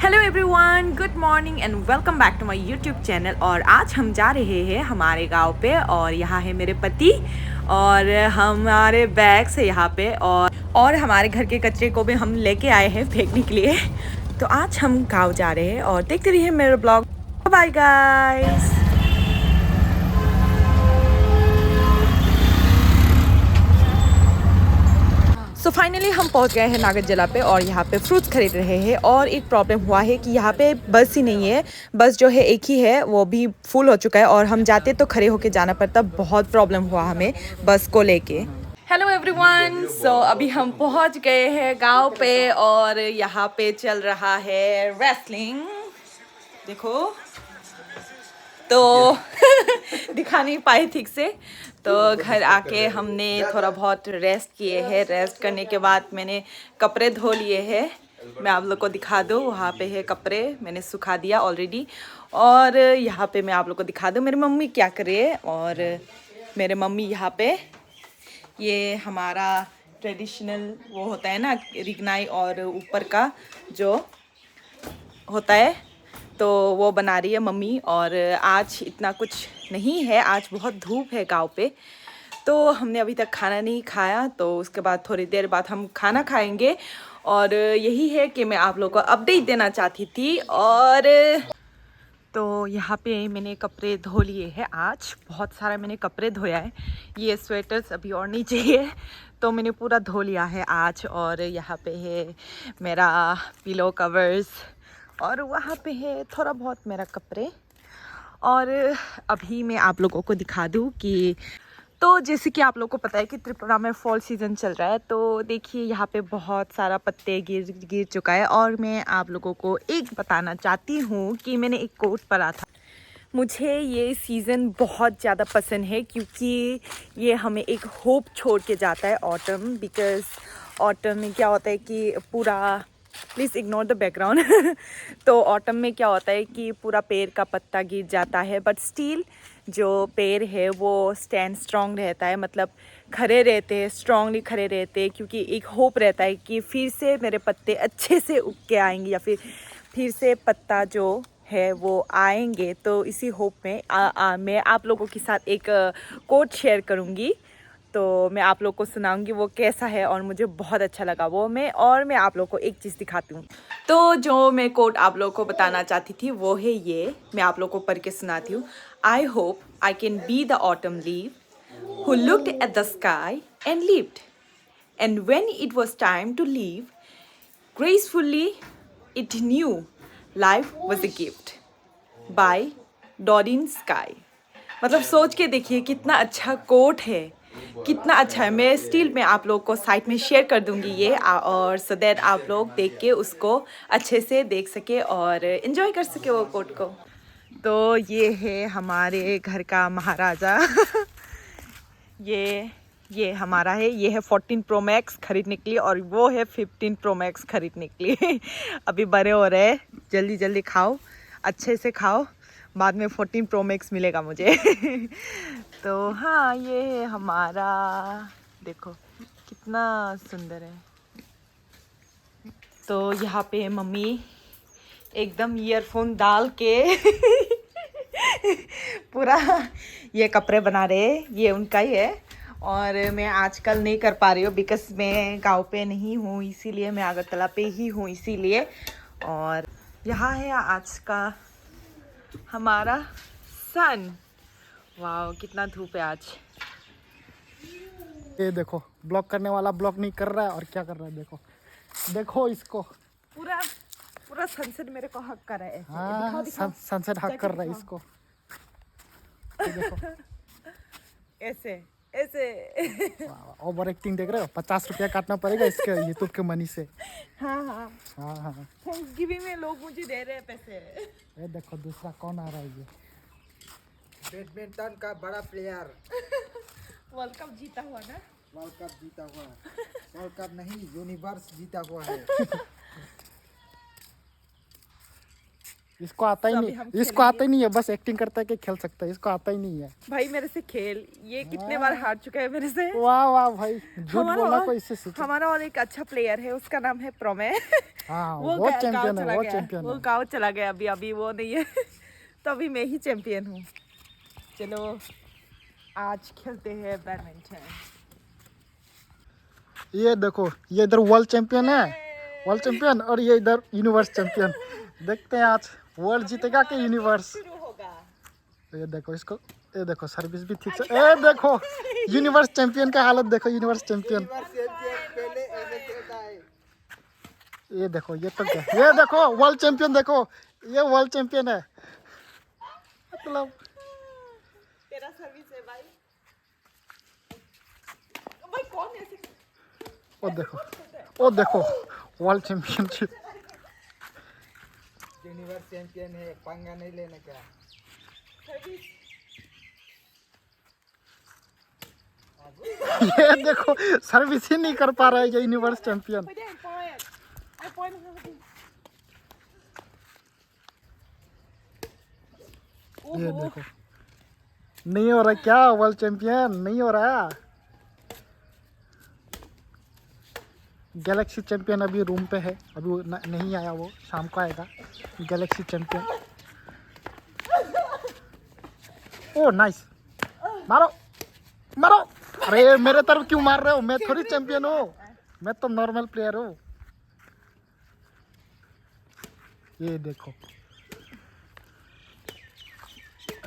Hello everyone, good morning and welcome back to my YouTube channel. और आज हम जा रहे हैं हमारे गांव पे और यहाँ है मेरे पति और हमारे बैग्स है यहाँ पे और हमारे घर के कचरे को भी हम लेके आए हैं फेंकने के लिए। तो आज हम गांव जा रहे हैं और देखते रहिए मेरा blog. Bye guys. So finally हम पहुंच गए हैं नागद जला पे और यहाँ पे फ्रूट्स खरीद रहे हैं। और एक प्रॉब्लम हुआ है कि यहाँ पे बस ही नहीं है, बस जो है एक ही है, वो भी फुल हो चुका है और हम जाते तो खड़े होके जाना पड़ता। बहुत प्रॉब्लम हुआ हमें बस को लेके। हेलो एवरीवन, सो अभी हम पहुंच गए हैं गांव पे और यहाँ पे चल रहा है रेसलिंग। देखो तो दिखा नहीं पाए ठीक से। तो घर आके हमने थोड़ा बहुत रेस्ट किए हैं। रेस्ट करने के बाद मैंने कपड़े धो लिए हैं। मैं आप लोग को दिखा दूँ, वहाँ पे है कपड़े, मैंने सुखा दिया ऑलरेडी। और यहाँ पे मैं आप लोग को दिखा दूँ मेरी मम्मी क्या कर रही है। और मेरे मम्मी यहाँ पे ये हमारा ट्रेडिशनल वो होता है ना, रिगनाई और ऊपर का जो होता है, तो वो बना रही है मम्मी। और आज इतना कुछ नहीं है, आज बहुत धूप है गांव पे। तो हमने अभी तक खाना नहीं खाया, तो उसके बाद थोड़ी देर बाद हम खाना खाएंगे। और यही है कि मैं आप लोगों को अपडेट देना चाहती थी। और तो यहाँ पे मैंने कपड़े धो लिए हैं। आज बहुत सारा मैंने कपड़े धोया है। ये स्वेटर्स अभी और नहीं चाहिए, तो मैंने पूरा धो लिया है आज। और यहाँ पे है मेरा पिलो कवर्स और वहाँ पे है थोड़ा बहुत मेरा कपड़े। और अभी मैं आप लोगों को दिखा दूँ कि तो जैसे कि आप लोगों को पता है कि त्रिपुरा में फॉल सीज़न चल रहा है। तो देखिए यहाँ पे बहुत सारा पत्ते गिर चुका है। और मैं आप लोगों को एक बताना चाहती हूँ कि मैंने एक कोट पढ़ा था। मुझे ये सीज़न बहुत ज़्यादा पसंद है क्योंकि ये हमें एक होप छोड़ के जाता है, ऑटम। बिकॉज ऑटम में क्या होता है कि पूरा, प्लीज़ इग्नोर द बैकग्राउंड तो ऑटम में क्या होता है कि पूरा पेड़ का पत्ता गिर जाता है, बट स्टिल जो पेड़ है वो स्टैंड स्ट्रॉन्ग रहता है। मतलब खड़े रहते हैं, स्ट्रॉन्गली खड़े रहते हैं, क्योंकि एक होप रहता है कि फिर से मेरे पत्ते अच्छे से उग के आएंगे या फिर से पत्ता जो है वो आएंगे। तो इसी होप में मैं आप लोगों के साथ एक कोट शेयर करूँगी। तो मैं आप लोग को सुनाऊंगी वो कैसा है और मुझे बहुत अच्छा लगा वो। मैं आप लोग को एक चीज़ दिखाती हूँ। तो जो मैं कोट आप लोग को बताना चाहती थी वो है ये, मैं आप लोग को पढ़ के सुनाती हूँ। I hope I can be the autumn leave who looked at the sky and lived, and when it was time to leave gracefully it knew life was a gift by Dorin Sky. मतलब सोच के देखिए कितना अच्छा coat है, कितना अच्छा है। मैं स्टिल में आप लोग को साइट में शेयर कर दूंगी ये, और सो दैट आप लोग देख के उसको अच्छे से देख सके और इन्जॉय कर सके वो कोट को। तो ये है हमारे घर का महाराजा ये हमारा है। ये है 14 प्रो मैक्स खरीदने के लिए और वो है 15 प्रो मैक्स खरीदने के लिए अभी बड़े हो रहे हैं, जल्दी जल्दी खाओ, अच्छे से खाओ, बाद में 14 प्रो मैक्स मिलेगा मुझे तो हाँ, ये है हमारा, देखो कितना सुंदर है। तो यहाँ पे मम्मी एकदम ईयरफोन डाल के पूरा ये कपड़े बना रहे हैं, ये उनका ही है। और मैं आजकल नहीं कर पा रही हूँ बिकॉज मैं गांव पे नहीं हूँ, इसीलिए मैं अगरतला पे ही हूँ, इसीलिए। और यहाँ है आज का हमारा सन। वाह कितना धूप है आज। ये देखो, ब्लॉक करने वाला ब्लॉक नहीं कर रहा है और क्या कर रहा है, देखो देखो इसको। पूरा पूरा सनसेट मेरे को हक कर रहा है। हाँ, सनसेट हक कर रहा है इसको। ये देखो ऐसे ऐसे ओवर एक्टिंग देख रहे हो। 50 रुपया काटना पड़ेगा इसके यूट्यूब के मनी से। हाँ हाँ हाँ हाँ, थैंक्सगिविंग में लोग मुझे दे रहे हैं पैसे। ये देखो दूसरा कौन आ रहा है, ये बैडमिंटन का बड़ा प्लेयर। वर्ल्ड कप जीता हुआ ना। वर्ल्ड कप जीता हुआ, वर्ल्ड कप नहीं यूनिवर्स जीता हुआ है। इसको आता ही तो अभी नहीं, हम इसको आता ही नहीं है, बस एक्टिंग करता है कि खेल सकता है, इसको आता ही नहीं है। भाई मेरे से खेल, ये कितने बार हार चुका है मेरे से। वाह वाह भाई, झूठ बोलना को इससे सीखो। हमारा और एक अच्छा प्लेयर है, उसका नाम है प्रोमे। हाँ वो वो गाँव चैंपियन चला है, वो गया, चैंपियन वो है। गाँव चला गया अभी, अभी वो नहीं है। तो अभी मैं ही चैंपियन हूँ। चलो आज खेलते हैं बैडमिंटन। ये देखो, ये इधर वर्ल्ड चैंपियन है, वर्ल्ड चैंपियन, और ये इधर यूनिवर्स चैंपियन। देखते हैं आज वर्ल्ड जीतेगा कि यूनिवर्स। शुरू होगा। ये देखो इसको, ये देखो सर्विस भी ठीक से, ये देखो यूनिवर्स चैंपियन का हालत देखो, यूनिवर्स चैंपियन। पहले ऐसे खेलता है। ये देखो, ये तो क्या, ये देखो वर्ल्ड चैंपियन, देखो ये वर्ल्ड चैंपियन है, मतलब तेरा सर्विस है भाई। भाई कौन ऐसे? वो देखो वर्ल्ड चैंपियनशिप। यूनिवर्स चैंपियन है, पंगा नहीं लेना क्या। ये देखो सर्विस ही नहीं कर पा रहा है ये यूनिवर्स चैंपियन। ये देखो, नहीं हो रहा क्या वर्ल्ड चैंपियन, नहीं हो रहा। गैलेक्सी चैंपियन अभी रूम पे है, अभी वो नहीं आया, वो शाम को आएगा गैलेक्सी चैंपियन। ओ नाइस, मारो मारो। अरे मेरे तरफ क्यों मार रहे हो, मैं थोड़ी चैंपियन हूँ, मैं तो नॉर्मल प्लेयर हूँ। ये देखो,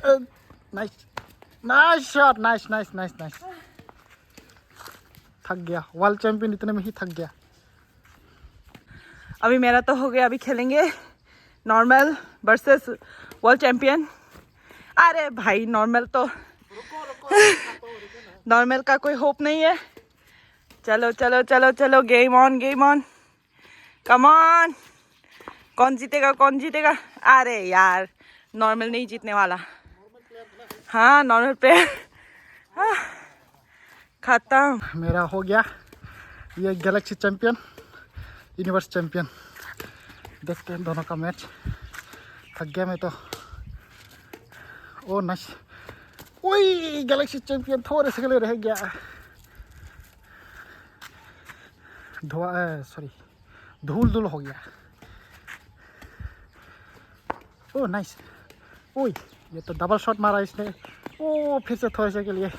nice nice shot, nice nice nice nice. थक गया, वर्ल्ड चैंपियन इतने में ही थक गया। अभी मेरा तो हो गया, अभी खेलेंगे नॉर्मल वर्सेस वर्ल्ड चैंपियन। अरे भाई नॉर्मल तो नॉर्मल का कोई होप नहीं है। चलो चलो चलो चलो, game on game on, come on. कौन जीतेगा कौन जीतेगा? अरे यार नॉर्मल नहीं जीतने वाला। हाँ नॉर्मल प्लेयर खत्म। मेरा हो गया ये गैलेक्सी चैंपियन, यूनिवर्स चैंपियन। देखते हैं दोनों का मैच। थक गया मैं तो। ओ नाइस, ओए गैलेक्सी चैंपियन थोड़े से के लिए रह गया। धूल धूल हो गया। ओ नाइस, ओए ये तो डबल शॉट मारा इसने। ओ फिर से थोड़े से के लिए।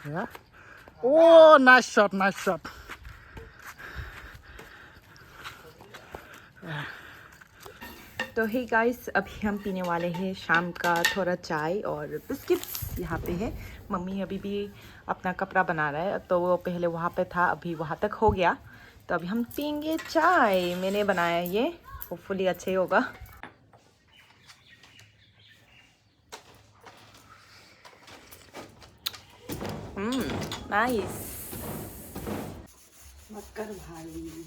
या ओ नाइस शॉट, नाइस शॉट। तो हे गाइस, अभी हम पीने वाले हैं शाम का थोड़ा चाय और बिस्किट्स। यहाँ पे है, मम्मी अभी भी अपना कपड़ा बना रहा है, तो वो पहले वहाँ पे था, अभी वहाँ तक हो गया। तो अभी हम पियेंगे चाय। मैंने बनाया ये, होपफुली अच्छा ही होगा। नाइस। मत कर भाई।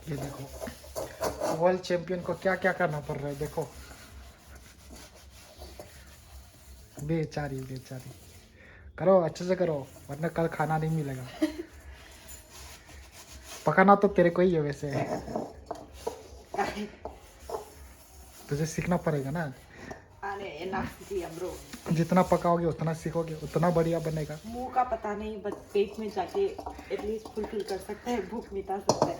ये देखो वर्ल्ड चैंपियन को क्या क्या करना पड़ रहा है, देखो। बेचारी बेचारी, करो अच्छे से करो, वरना कल खाना नहीं मिलेगा। पकाना तो तेरे को ही है वैसे, तुझे सीखना पड़ेगा ना। अरे ब्रो, जितना पकाओगे उतना सीखोगे, उतना बढ़िया बनेगा। मुंह का पता नहीं, बस पेट में जाके एटलीस्ट फुलफिल कर सकता है, भूख मिटा सकता है।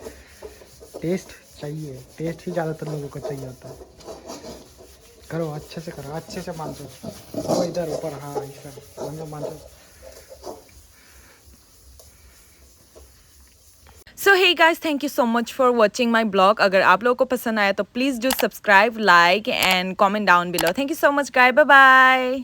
टेस्ट चाहिए, टेस्ट ही ज़्यादातर लोगों को चाहिए होता है। करो अच्छे से, करो अच्छे से, मांझो वो इधर ऊपर, हाँ इधर मांझो मांझो। So hey guys, thank you so much for watching my blog. अगर आप लोगों को पसंद आया तो please do subscribe, like and comment down below. Thank you so much guys, bye bye.